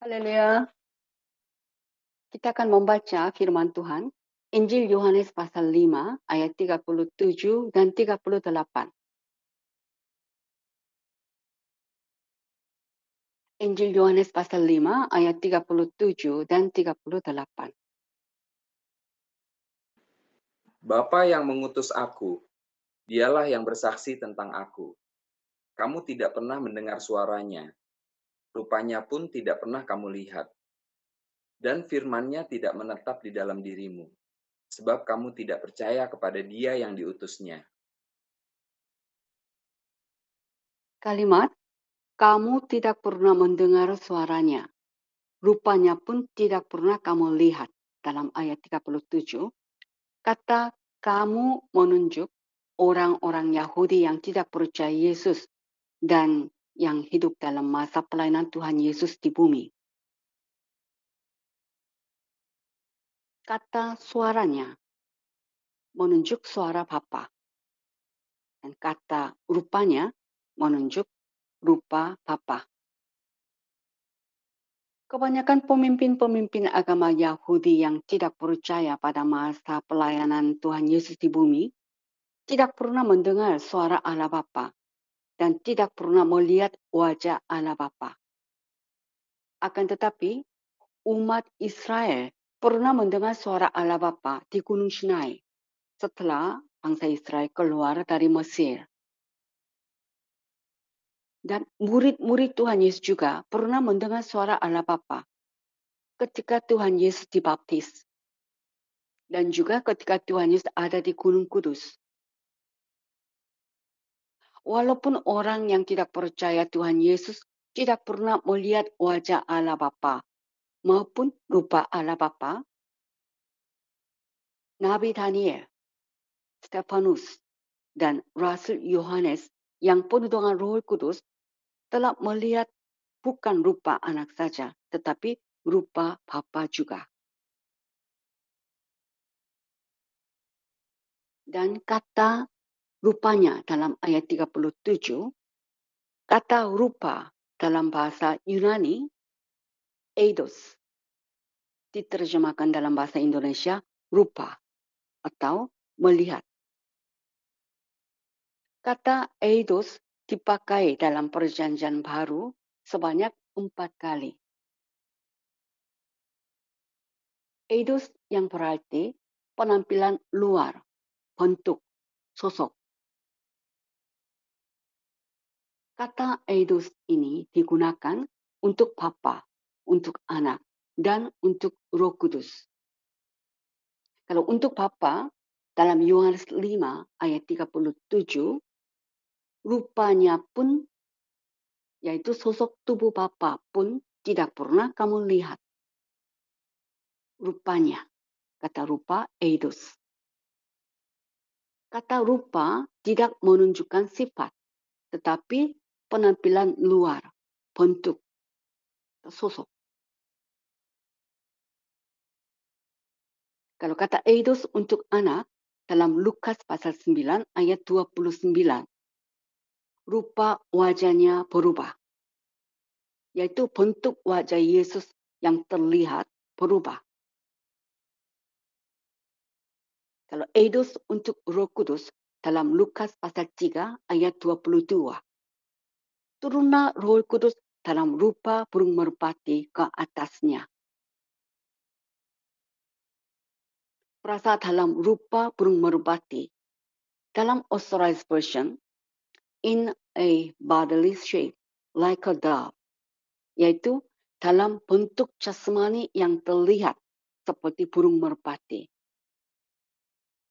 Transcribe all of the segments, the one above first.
Haleluya. Kita akan membaca firman Tuhan. Injil Yohanes pasal 5 ayat 37 dan 38. Injil Yohanes pasal 5 ayat 37 dan 38. Bapa yang mengutus aku, dialah yang bersaksi tentang aku. Kamu tidak pernah mendengar suaranya, rupanya pun tidak pernah kamu lihat. Dan firman-Nya tidak menetap di dalam dirimu, sebab kamu tidak percaya kepada Dia yang diutusnya. Kalimat, kamu tidak pernah mendengar suaranya. Rupanya pun tidak pernah kamu lihat. Dalam ayat 37, kata kamu menunjuk orang-orang Yahudi yang tidak percaya Yesus dan yang hidup dalam masa pelayanan Tuhan Yesus di bumi. Kata suaranya menunjuk suara Bapa. Dan kata rupanya menunjuk rupa Bapa. Kebanyakan pemimpin-pemimpin agama Yahudi yang tidak percaya pada masa pelayanan Tuhan Yesus di bumi tidak pernah mendengar suara Allah Bapa dan tidak pernah melihat wajah Allah Bapa. Akan tetapi, umat Israel pernah mendengar suara Allah Bapa di Gunung Sinai setelah bangsa Israel keluar dari Mesir. Dan murid-murid Tuhan Yesus juga pernah mendengar suara Allah Bapa ketika Tuhan Yesus dibaptis. Dan juga ketika Tuhan Yesus ada di Gunung Kudus. Walaupun orang yang tidak percaya Tuhan Yesus tidak pernah melihat wajah Allah Bapa maupun rupa Allah Bapa, Nabi Daniel, Stefanus, dan Rasul Yohanes yang penuh dengan Roh Kudus telah melihat bukan rupa anak saja, tetapi rupa Bapa juga. Dan kata rupanya dalam ayat 37, kata rupa dalam bahasa Yunani, eidos, diterjemahkan dalam bahasa Indonesia, rupa atau melihat. Kata eidos dipakai dalam perjanjian baru sebanyak 4 kali. Eidos yang berarti penampilan luar, bentuk, sosok. Kata eidos ini digunakan untuk Bapa, untuk Anak, dan untuk Roh Kudus. Kalau untuk Bapa, dalam Yohanes 5 ayat 37, rupanya pun, yaitu sosok tubuh Bapa pun tidak pernah kamu lihat. Rupanya, kata rupa eidos. Kata rupa tidak menunjukkan sifat, tetapi penampilan luar, bentuk, sosok. Kalau kata eidos untuk anak, dalam Lukas pasal 9 ayat 29, rupa wajahnya berubah, yaitu bentuk wajah Yesus yang terlihat berubah. Kalau eidos untuk Roh Kudus dalam Lukas pasal 3 ayat 22. Turunlah Roh Kudus dalam rupa burung merpati ke atasnya. Frasa dalam rupa burung merpati. Dalam Authorized Version, in a bodily shape like a dove, yaitu dalam bentuk jasmani yang terlihat seperti burung merpati.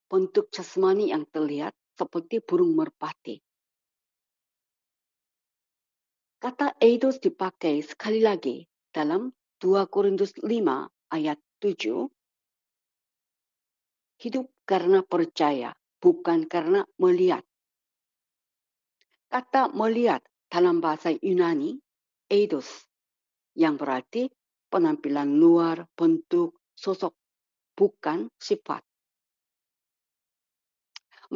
Bentuk jasmani yang terlihat seperti burung merpati. Kata eidos dipakai sekali lagi dalam 2 Korintus 5 ayat 7. Hidup karena percaya, bukan karena melihat. Kata melihat dalam bahasa Yunani, eidos, yang berarti penampilan luar, bentuk, sosok, bukan sifat.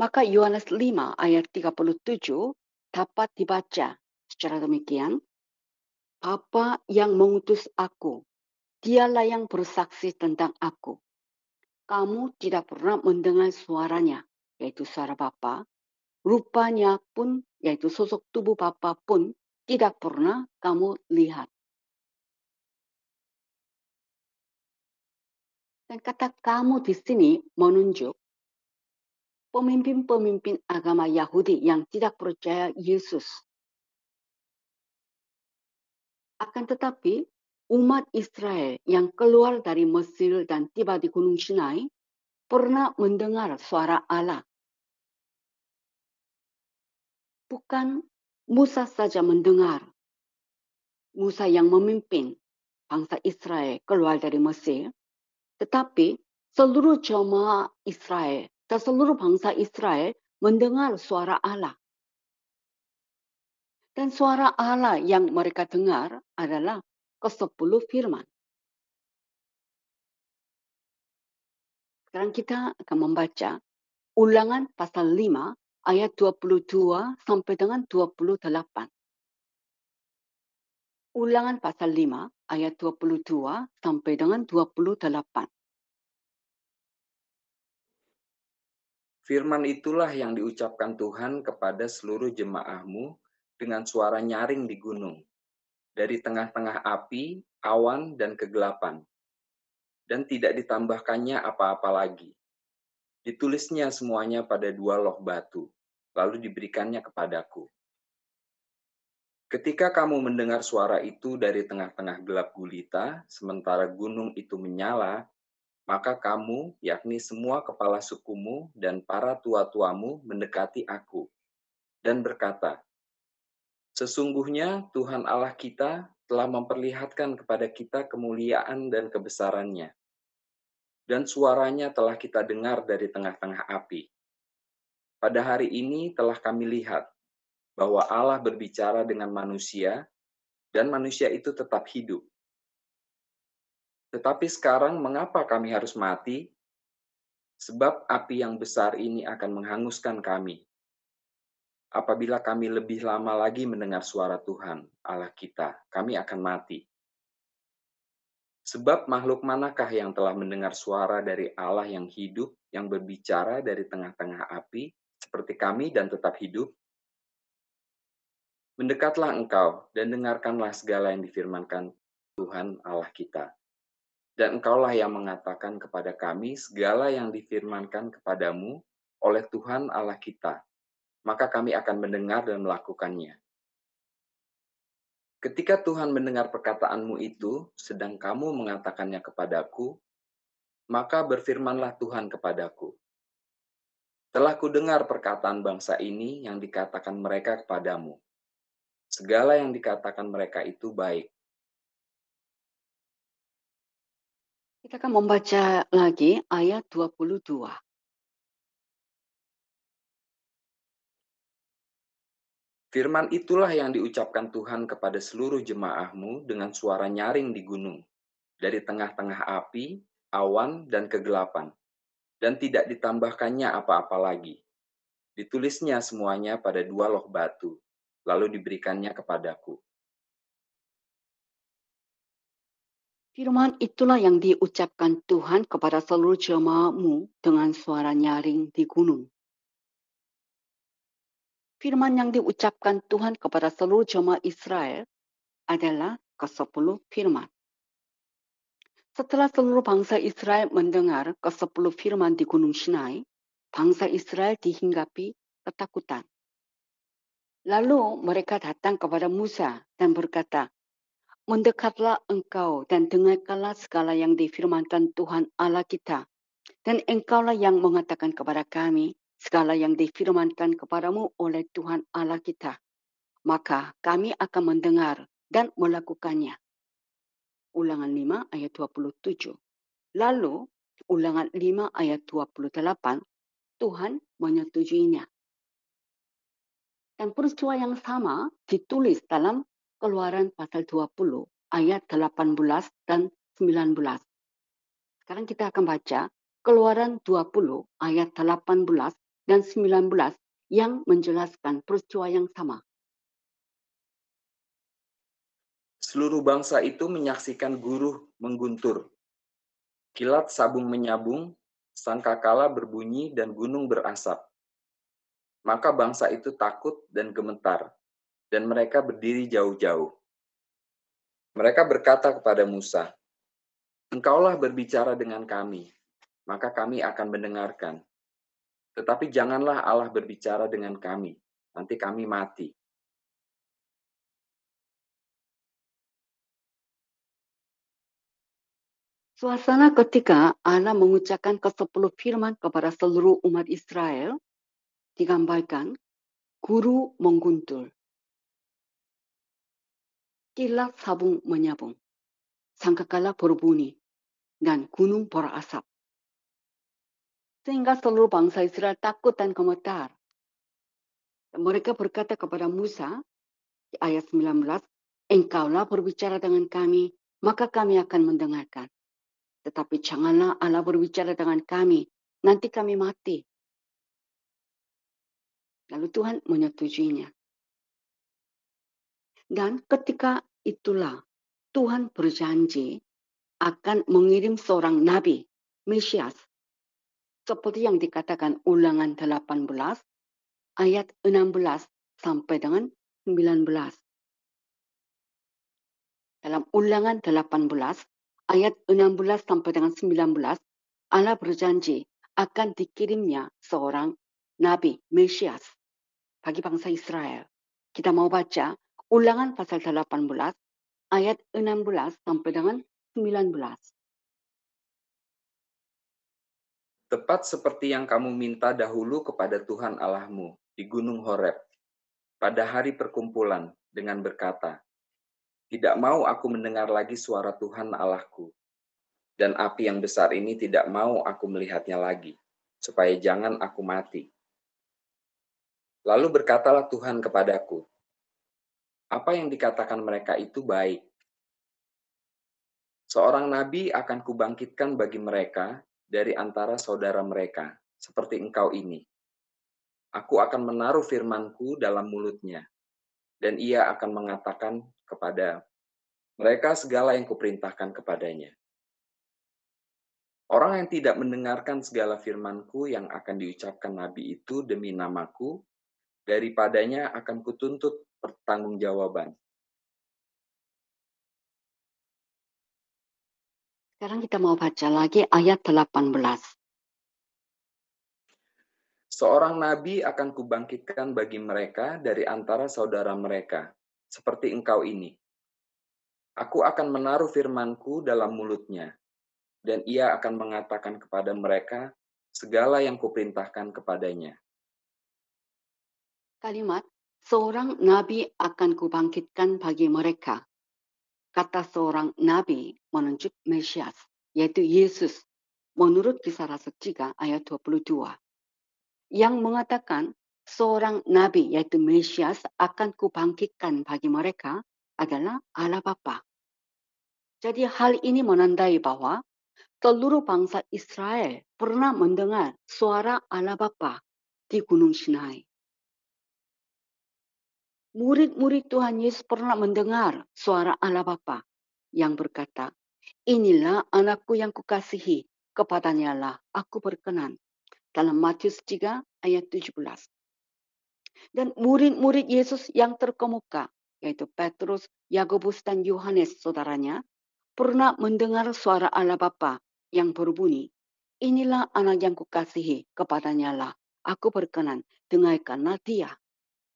Maka Yohanes 5 ayat 37 dapat dibaca secara demikian. Bapa yang mengutus aku, dialah yang bersaksi tentang aku. Kamu tidak pernah mendengar suaranya, yaitu suara Bapa. Rupanya pun, yaitu sosok tubuh Bapa pun, tidak pernah kamu lihat. Dan kata kamu di sini menunjuk pemimpin-pemimpin agama Yahudi yang tidak percaya Yesus. Akan tetapi, umat Israel yang keluar dari Mesir dan tiba di Gunung Sinai pernah mendengar suara Allah. Bukan Musa saja mendengar. Musa yang memimpin bangsa Israel keluar dari Mesir, tetapi seluruh jemaah Israel dan seluruh bangsa Israel mendengar suara Allah. Dan suara Allah yang mereka dengar adalah ke-10 firman. Sekarang kita akan membaca Ulangan pasal 5 ayat 22 sampai dengan 28. Ulangan pasal 5 ayat 22 sampai dengan 28. Firman itulah yang diucapkan Tuhan kepada seluruh jemaahmu dengan suara nyaring di gunung, dari tengah-tengah api, awan, dan kegelapan, dan tidak ditambahkannya apa-apa lagi. Ditulisnya semuanya pada 2 loh batu, lalu diberikannya kepadaku. Ketika kamu mendengar suara itu dari tengah-tengah gelap gulita, sementara gunung itu menyala, maka kamu, yakni semua kepala sukumu dan para tua-tuamu mendekati aku dan berkata, "Sesungguhnya Tuhan Allah kita telah memperlihatkan kepada kita kemuliaan dan kebesarannya, dan suaranya telah kita dengar dari tengah-tengah api. Pada hari ini telah kami lihat bahwa Allah berbicara dengan manusia, dan manusia itu tetap hidup. Tetapi sekarang mengapa kami harus mati? Sebab api yang besar ini akan menghanguskan kami. Apabila kami lebih lama lagi mendengar suara Tuhan, Allah kita, kami akan mati. Sebab makhluk manakah yang telah mendengar suara dari Allah yang hidup, yang berbicara dari tengah-tengah api, seperti kami dan tetap hidup? Mendekatlah engkau dan dengarkanlah segala yang difirmankan Tuhan Allah kita. Dan engkaulah yang mengatakan kepada kami segala yang difirmankan kepadamu oleh Tuhan Allah kita. Maka kami akan mendengar dan melakukannya. Ketika Tuhan mendengar perkataanmu itu, sedang kamu mengatakannya kepadaku, maka berfirmanlah Tuhan kepadaku. Telah kudengar perkataan bangsa ini yang dikatakan mereka kepadamu. Segala yang dikatakan mereka itu baik. Kita akan membaca lagi ayat 22. Firman itulah yang diucapkan Tuhan kepada seluruh jemaahmu dengan suara nyaring di gunung, dari tengah-tengah api, awan, dan kegelapan, dan tidak ditambahkannya apa-apa lagi. Ditulisnya semuanya pada 2 loh batu, lalu diberikannya kepadaku. Firman itulah yang diucapkan Tuhan kepada seluruh jemaatmu dengan suara nyaring di gunung. Firman yang diucapkan Tuhan kepada seluruh jemaat Israel adalah ke-10 firman. Setelah seluruh bangsa Israel mendengar ke-10 firman di Gunung Sinai, bangsa Israel dihinggapi ketakutan. Lalu mereka datang kepada Musa dan berkata, "Mendekatlah engkau dan dengarkanlah segala yang difirmankan Tuhan Allah kita. Dan engkaulah yang mengatakan kepada kami segala yang difirmankan kepadamu oleh Tuhan Allah kita. Maka kami akan mendengar dan melakukannya." Ulangan 5 ayat 27. Lalu Ulangan 5 ayat 28, Tuhan menyetujuinya. Dan peristiwa yang sama ditulis dalam Keluaran pasal 20 ayat 18 dan 19. Sekarang kita akan baca Keluaran 20 ayat 18 dan 19 yang menjelaskan peristiwa yang sama. Seluruh bangsa itu menyaksikan guru mengguntur. Kilat sabung menyabung, sangkakala berbunyi dan gunung berasap. Maka bangsa itu takut dan gemetar, dan mereka berdiri jauh-jauh. Mereka berkata kepada Musa, "Engkaulah berbicara dengan kami, maka kami akan mendengarkan. Tetapi janganlah Allah berbicara dengan kami, nanti kami mati." Suasana ketika Allah mengucapkan ke-10 firman kepada seluruh umat Israel digambarkan guru mengguntur, kilat sabung menyabung, sangkakala berbunyi, dan gunung berasap. Sehingga seluruh bangsa Israel takut dan gemetar. Mereka berkata kepada Musa, di ayat 19, "Engkaulah berbicara dengan kami, maka kami akan mendengarkan. Tetapi janganlah Allah berbicara dengan kami, nanti kami mati." Lalu Tuhan menyetujuinya. Dan ketika itulah Tuhan berjanji akan mengirim seorang nabi, Mesias. Seperti yang dikatakan Ulangan 18 ayat 16 sampai dengan 19. Dalam Ulangan 18 ayat 16 sampai dengan 19, Allah berjanji akan dikirimnya seorang nabi, Mesias, bagi bangsa Israel. Kita mau baca Ulangan pasal 18 ayat 16 sampai dengan 19. Tepat seperti yang kamu minta dahulu kepada Tuhan Allahmu di Gunung Horeb, pada hari perkumpulan dengan berkata, "Tidak mau aku mendengar lagi suara Tuhan Allahku, dan api yang besar ini tidak mau aku melihatnya lagi, supaya jangan aku mati." Lalu berkatalah Tuhan kepadaku, "Apa yang dikatakan mereka itu baik. Seorang nabi akan kubangkitkan bagi mereka dari antara saudara mereka, seperti engkau ini. Aku akan menaruh firman-Ku dalam mulutnya, dan ia akan mengatakan kepada mereka segala yang kuperintahkan kepadanya. Orang yang tidak mendengarkan segala firman-Ku yang akan diucapkan nabi itu demi nama-Ku, daripadanya akan kutuntut pertanggungjawaban." Sekarang kita mau baca lagi ayat 18. Seorang nabi akan kubangkitkan bagi mereka dari antara saudara mereka, seperti engkau ini. Aku akan menaruh firman-Ku dalam mulutnya, dan ia akan mengatakan kepada mereka segala yang kuperintahkan kepadanya. Kalimat seorang nabi akan kubangkitkan bagi mereka. Kata seorang nabi menunjuk Mesias, yaitu Yesus, menurut Kisah Rasul 3 ayat 22. Yang mengatakan seorang nabi, yaitu Mesias, akan kubangkitkan bagi mereka adalah Allah Bapa. Jadi hal ini menandai bahwa seluruh bangsa Israel pernah mendengar suara Allah Bapa di Gunung Sinai. Murid-murid Tuhan Yesus pernah mendengar suara Allah Bapa yang berkata, "Inilah anakku yang kukasihi, kepadanya lah aku berkenan." Dalam Matius 3 ayat 17. Dan murid-murid Yesus yang terkemuka, yaitu Petrus, Yakobus, dan Yohanes saudaranya, pernah mendengar suara Allah Bapa yang berbunyi, "Inilah anak yang kukasihi, kepadanya lah aku berkenan, dengarkanlah dia."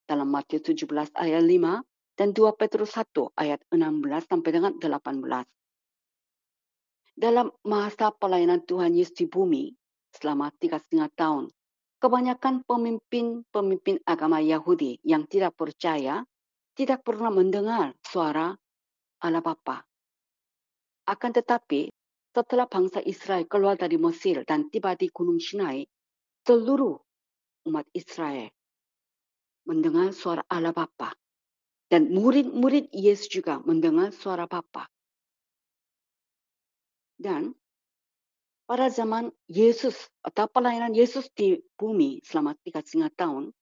Dalam Matius 17 ayat 5 dan 2 Petrus 1 ayat 16 sampai dengan 18. Dalam masa pelayanan Tuhan Yesus di bumi selama 3,5 tahun, kebanyakan pemimpin agama Yahudi yang tidak percaya tidak pernah mendengar suara Allah Bapa. Akan tetapi, setelah bangsa Israel keluar dari Mesir dan tiba di Gunung Sinai, seluruh umat Israel mendengar suara Allah Bapa. Dan murid-murid Yesus juga mendengar suara Bapa. Dan pada zaman Yesus atau pelayanan Yesus di bumi selama 3,5 tahun,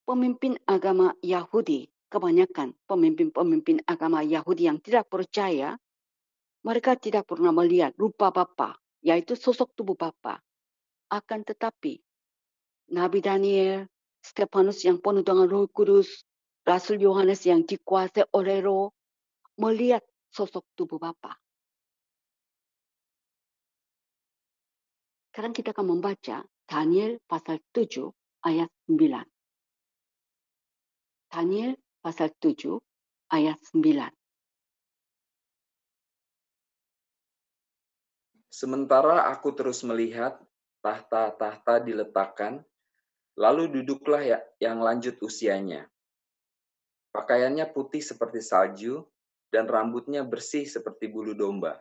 pemimpin agama Yahudi kebanyakan pemimpin-pemimpin agama Yahudi yang tidak percaya, mereka tidak pernah melihat rupa Bapa, yaitu sosok tubuh Bapa. Akan tetapi, Nabi Daniel, Stefanus yang penuh dengan Roh Kudus, Rasul Yohanes yang dikuasai oleh Roh, melihat sosok tubuh Bapa. Sekarang kita akan membaca Daniel pasal 7 ayat 9. Daniel pasal 7 ayat 9. Sementara aku terus melihat tahta-tahta diletakkan, lalu duduklah yang lanjut usianya. Pakaiannya putih seperti salju, dan rambutnya bersih seperti bulu domba.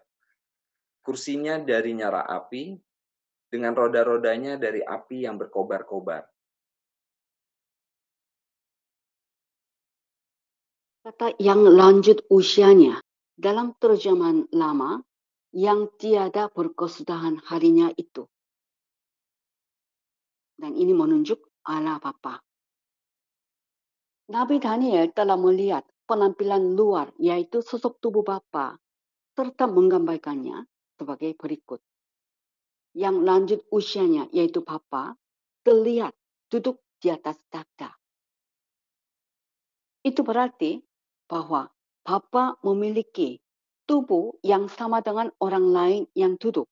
Kursinya dari nyala api, dengan roda-rodanya dari api yang berkobar-kobar. Kata yang lanjut usianya, dalam terjemahan lama, yang tiada berkesudahan harinya itu. Dan ini menunjuk Allah Bapa. Nabi Daniel telah melihat penampilan luar, yaitu sosok tubuh Bapa, serta menggambarkannya sebagai berikut. Yang lanjut usianya, yaitu Bapa, terlihat duduk di atas takhta. Itu berarti bahwa Bapa memiliki tubuh yang sama dengan orang lain yang duduk.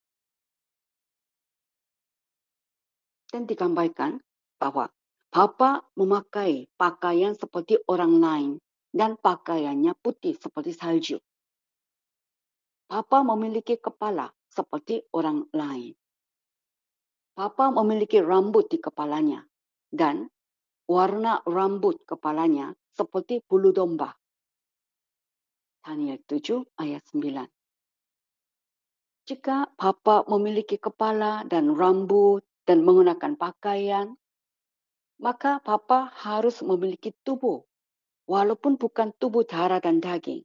Dan digambarkan bahwa Bapa memakai pakaian seperti orang lain dan pakaiannya putih seperti salju. Bapa memiliki kepala seperti orang lain. Bapa memiliki rambut di kepalanya dan warna rambut kepalanya seperti bulu domba. Daniel 7 ayat 9. Jika Bapa memiliki kepala dan rambut dan menggunakan pakaian, maka Bapa harus memiliki tubuh, walaupun bukan tubuh darah dan daging,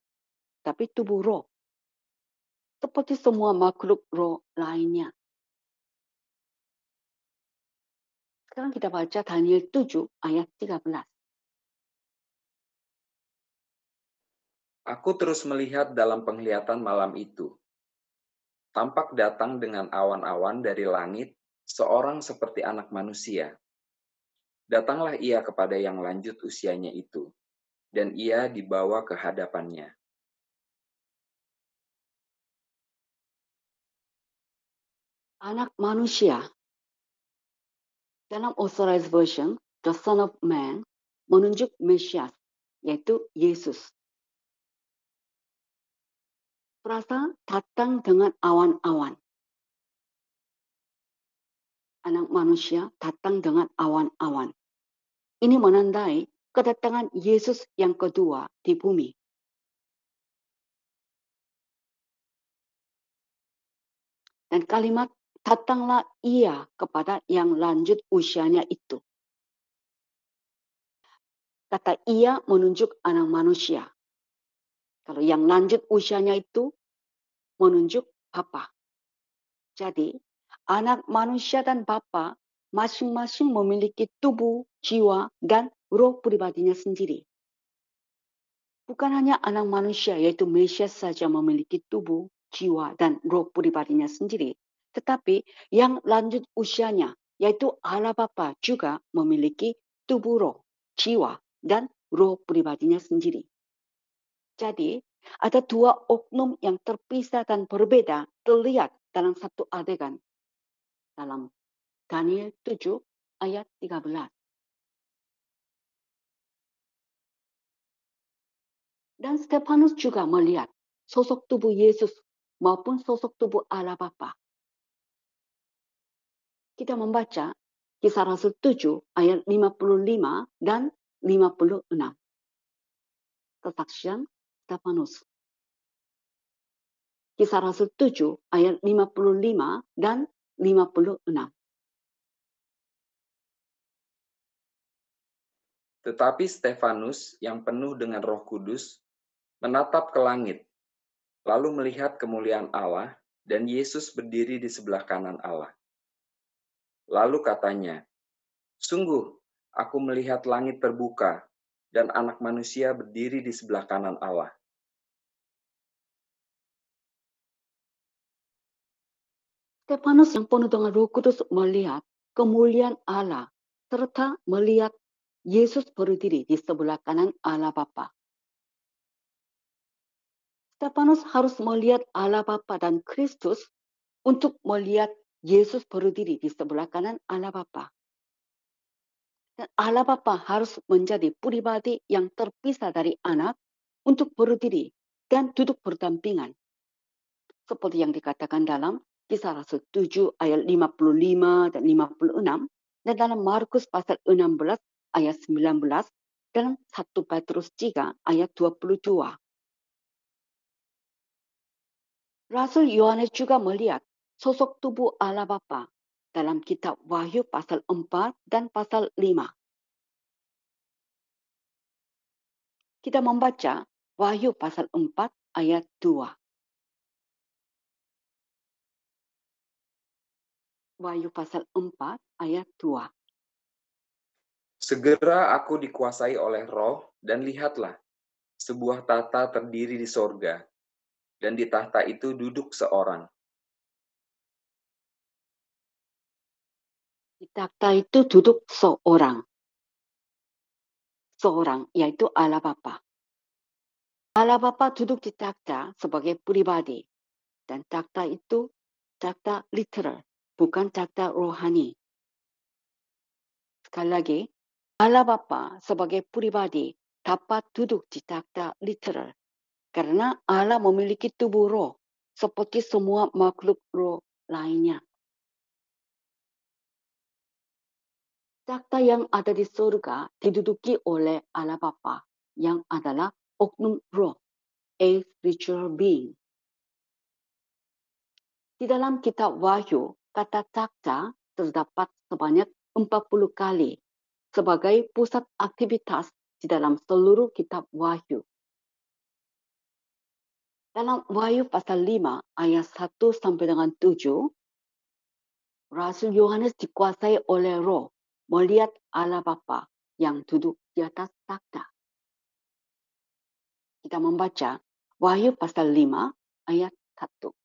tapi tubuh roh, seperti semua makhluk roh lainnya. Sekarang kita baca Daniel 7 ayat 13. Aku terus melihat dalam penglihatan malam itu. Tampak datang dengan awan-awan dari langit, seorang seperti anak manusia. Datanglah ia kepada yang lanjut usianya itu, dan ia dibawa ke hadapannya. Anak manusia, dalam Authorized Version, the Son of Man, menunjuk Mesias, yaitu Yesus. Frasa datang dengan awan-awan. Anak manusia datang dengan awan-awan. Ini menandai kedatangan Yesus yang kedua di bumi. Dan kalimat datanglah ia kepada yang lanjut usianya itu. Kata ia menunjuk anak manusia. Kalau yang lanjut usianya itu menunjuk Bapa. Jadi, anak manusia dan Bapa masing-masing memiliki tubuh, jiwa, dan roh pribadinya sendiri. Bukan hanya anak manusia, yaitu Mesias saja memiliki tubuh, jiwa, dan roh pribadinya sendiri. Tetapi yang lanjut usianya, yaitu Allah Bapa juga memiliki tubuh roh, jiwa, dan roh pribadinya sendiri. Jadi, ada dua oknum yang terpisah dan berbeda terlihat dalam satu adegan. Dalam Daniel 7 ayat 13. Dan Stefanus juga melihat sosok tubuh Yesus maupun sosok tubuh Allah Bapa. Kita membaca Kisah Rasul 7 ayat 55 dan 56. Kesaksian Stefanus. Kisah Rasul 7 ayat 55 dan 56. Tetapi Stefanus yang penuh dengan Roh Kudus menatap ke langit, lalu melihat kemuliaan Allah dan Yesus berdiri di sebelah kanan Allah. Lalu katanya, "Sungguh, aku melihat langit terbuka dan Anak Manusia berdiri di sebelah kanan Allah. Stefanus yang penuh dengan Roh Kudus melihat kemuliaan Allah serta melihat Yesus berdiri di sebelah kanan Allah Bapa. Stefanus harus melihat Allah Bapa dan Kristus untuk melihat Yesus berdiri di sebelah kanan Allah Bapa. Dan Allah Bapa harus menjadi pribadi yang terpisah dari anak untuk berdiri dan duduk berdampingan. Seperti yang dikatakan dalam Kisah Rasul 7 ayat 55 dan 56, dan dalam Markus pasal 16 ayat 19, dan 1 Petrus 3 ayat 22. Rasul Yohanes juga melihat sosok tubuh Allah Bapa dalam kitab Wahyu pasal 4 dan pasal 5. Kita membaca Wahyu pasal 4 ayat 2. Wahyu pasal 4 ayat 2. Segera aku dikuasai oleh Roh, dan lihatlah, sebuah tahta terdiri di sorga, dan di tahta itu duduk seorang. Di tahta itu duduk seorang, yaitu Allah Bapa. Allah Bapa duduk di tahta sebagai pribadi, dan tahta itu tahta literal, bukan tahta rohani. Sekali lagi, Allah Bapa sebagai pribadi dapat duduk di tahta literal karena Allah memiliki tubuh roh seperti semua makhluk roh lainnya. Takhta yang ada di surga diduduki oleh Allah Bapa yang adalah oknum roh, a spiritual being. Di dalam kitab Wahyu, kata takhta terdapat sebanyak 40 kali sebagai pusat aktivitas di dalam seluruh kitab Wahyu. Dalam Wahyu pasal 5 ayat 1 sampai dengan 7, Rasul Yohanes dikuasai oleh roh melihat Allah Bapa yang duduk di atas takhta. Kita membaca Wahyu pasal 5 ayat 1.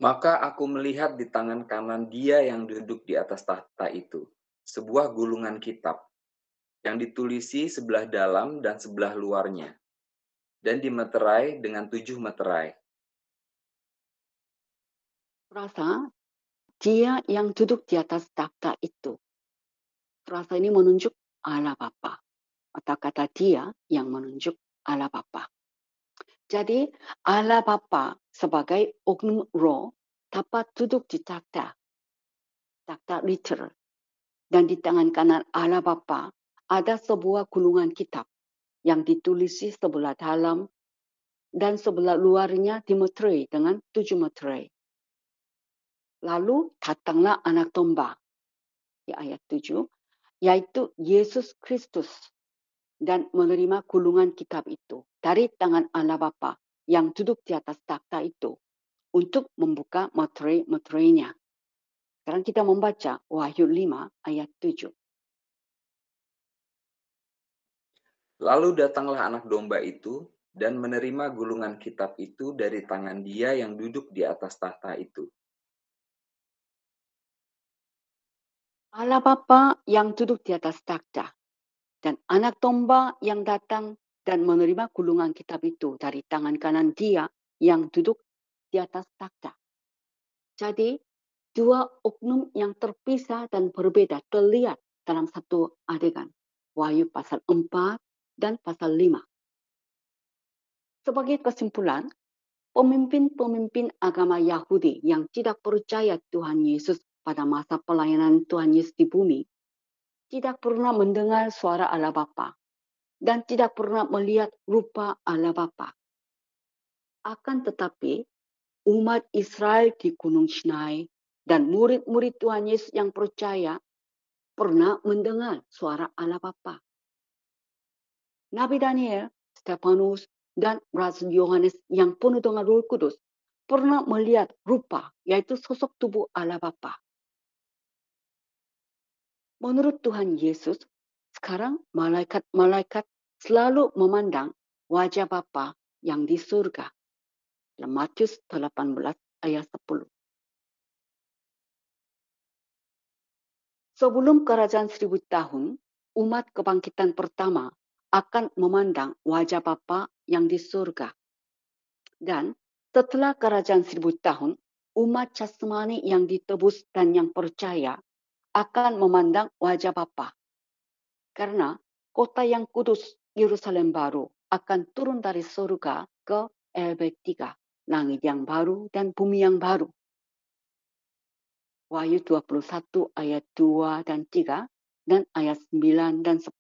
Maka aku melihat di tangan kanan Dia yang duduk di atas tahta itu, sebuah gulungan kitab, yang ditulisi sebelah dalam dan sebelah luarnya, dan dimeterai dengan 7 meterai. Rasa dia yang duduk di atas takhta itu. Rasa ini menunjuk Allah Bapa. Atau kata dia yang menunjuk Allah Bapa. Jadi Allah Bapa sebagai oknum roh dapat duduk di takhta literal. Dan di tangan kanan Allah Bapa ada sebuah gulungan kitab yang ditulisi sebelah dalam dan sebelah luarnya dimeterai dengan 7 meterai. Lalu datanglah anak domba di ayat 7, yaitu Yesus Kristus, dan menerima gulungan kitab itu dari tangan Allah Bapa yang duduk di atas takhta itu untuk membuka meterai-meterainya. Sekarang kita membaca Wahyu 5 ayat 7. Lalu datanglah anak domba itu dan menerima gulungan kitab itu dari tangan Dia yang duduk di atas tahta itu. Allah Bapa yang duduk di atas takhta dan anak domba yang datang dan menerima gulungan kitab itu dari tangan kanan Dia yang duduk di atas takhta. Jadi, dua oknum yang terpisah dan berbeda terlihat dalam satu adegan. Wahyu pasal 4 dan pasal 5. Sebagai kesimpulan, pemimpin-pemimpin agama Yahudi yang tidak percaya Tuhan Yesus pada masa pelayanan Tuhan Yesus di bumi tidak pernah mendengar suara Allah Bapa dan tidak pernah melihat rupa Allah Bapa. Akan tetapi, umat Israel di Gunung Sinai dan murid-murid Tuhan Yesus yang percaya pernah mendengar suara Allah Bapa. Nabi Daniel, Stefanus, dan Rasul Yohanes yang penuh dengan Roh Kudus pernah melihat rupa, yaitu sosok tubuh Allah Bapa. Menurut Tuhan Yesus, sekarang malaikat-malaikat selalu memandang wajah Bapa yang di surga. Dalam Matius 18 ayat 10. Sebelum kerajaan 1000 tahun, umat kebangkitan pertama akan memandang wajah Bapa yang di surga. Dan setelah kerajaan 1000 tahun, umat jasmani yang ditebus dan yang percaya akan memandang wajah Bapa. Karena kota yang kudus, Yerusalem baru, akan turun dari surga ke LB3, langit yang baru dan bumi yang baru. Wahyu 21 ayat 2 dan 3 dan ayat 9 dan 10.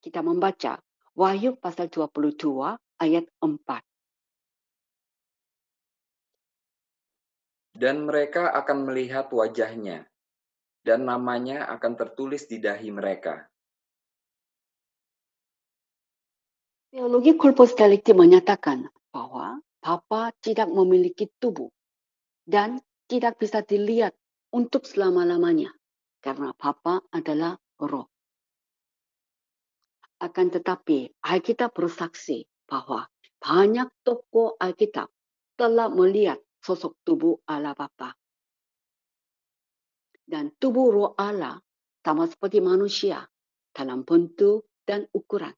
Kita membaca Wahyu pasal 22 ayat 4. Dan mereka akan melihat wajahnya, dan namanya akan tertulis di dahi mereka. Teologi kultus dialektik menyatakan bahwa Bapa tidak memiliki tubuh dan tidak bisa dilihat untuk selama-lamanya karena Bapa adalah roh. Akan tetapi Alkitab bersaksi bahwa banyak tokoh Alkitab telah melihat sosok tubuh Allah Bapa. Dan tubuh roh Allah sama seperti manusia dalam bentuk dan ukuran.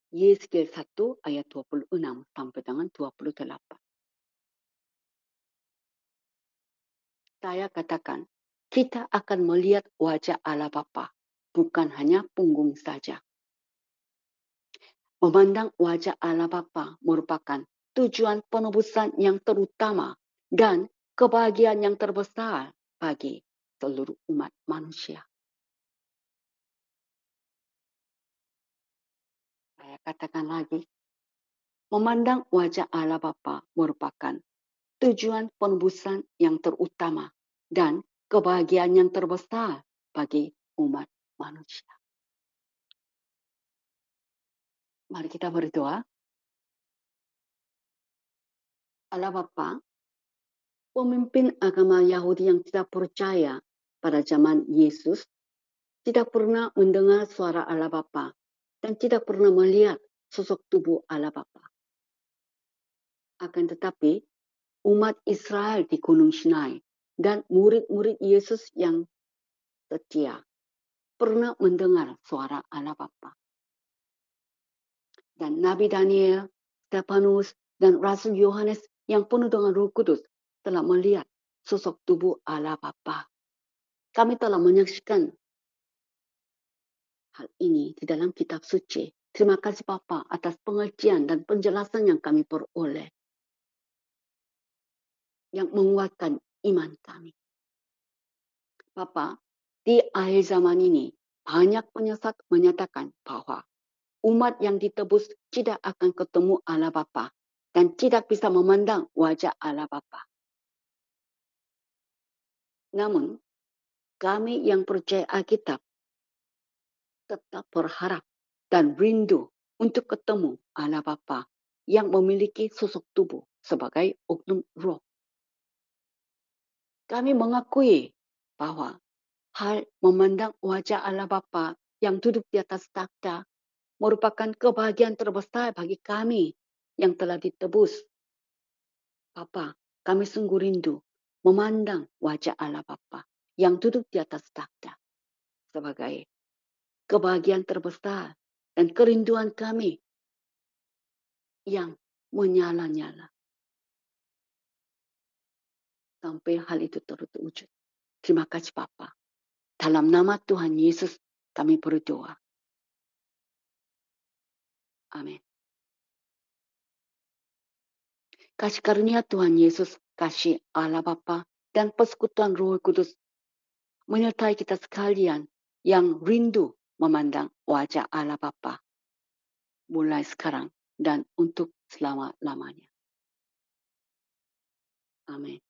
Yeskiel 1 ayat 26 sampai dengan 28. Saya katakan, kita akan melihat wajah Allah Bapa, bukan hanya punggung saja. Memandang wajah Allah Bapa merupakan tujuan penebusan yang terutama dan kebahagiaan yang terbesar bagi seluruh umat manusia. Saya katakan lagi, memandang wajah Allah Bapa merupakan tujuan penebusan yang terutama dan kebahagiaan yang terbesar bagi umat manusia. Mari kita berdoa. Allah Bapa, pemimpin agama Yahudi yang tidak percaya pada zaman Yesus, tidak pernah mendengar suara Allah Bapa dan tidak pernah melihat sosok tubuh Allah Bapa. Akan tetapi, umat Israel di Gunung Sinai dan murid-murid Yesus yang setia pernah mendengar suara Allah Bapa. Dan Nabi Daniel, Stefanus, dan Rasul Yohanes yang penuh dengan Roh Kudus telah melihat sosok tubuh Allah Bapa. Kami telah menyaksikan hal ini di dalam kitab suci. Terima kasih Bapa atas pengertian dan penjelasan yang kami peroleh, yang menguatkan iman kami. Bapa, di akhir zaman ini, banyak penyesat menyatakan bahwa umat yang ditebus tidak akan ketemu Allah Bapa dan tidak bisa memandang wajah Allah Bapa. Namun, kami yang percaya Alkitab tetap berharap dan rindu untuk ketemu Allah Bapa yang memiliki sosok tubuh sebagai oknum roh. Kami mengakui bahwa hal memandang wajah Allah Bapa yang duduk di atas takhta merupakan kebahagiaan terbesar bagi kami yang telah ditebus. Bapa, kami sungguh rindu memandang wajah Allah Bapa yang duduk di atas takhta sebagai kebahagiaan terbesar dan kerinduan kami yang menyala-nyala sampai hal itu terwujud. Terima kasih Bapa. Dalam nama Tuhan Yesus kami berdoa. Amin. Kasih karunia Tuhan Yesus, kasih Allah Bapa, dan persekutuan Roh Kudus menyertai kita sekalian yang rindu memandang wajah Allah Bapa mulai sekarang dan untuk selama-lamanya. Amin.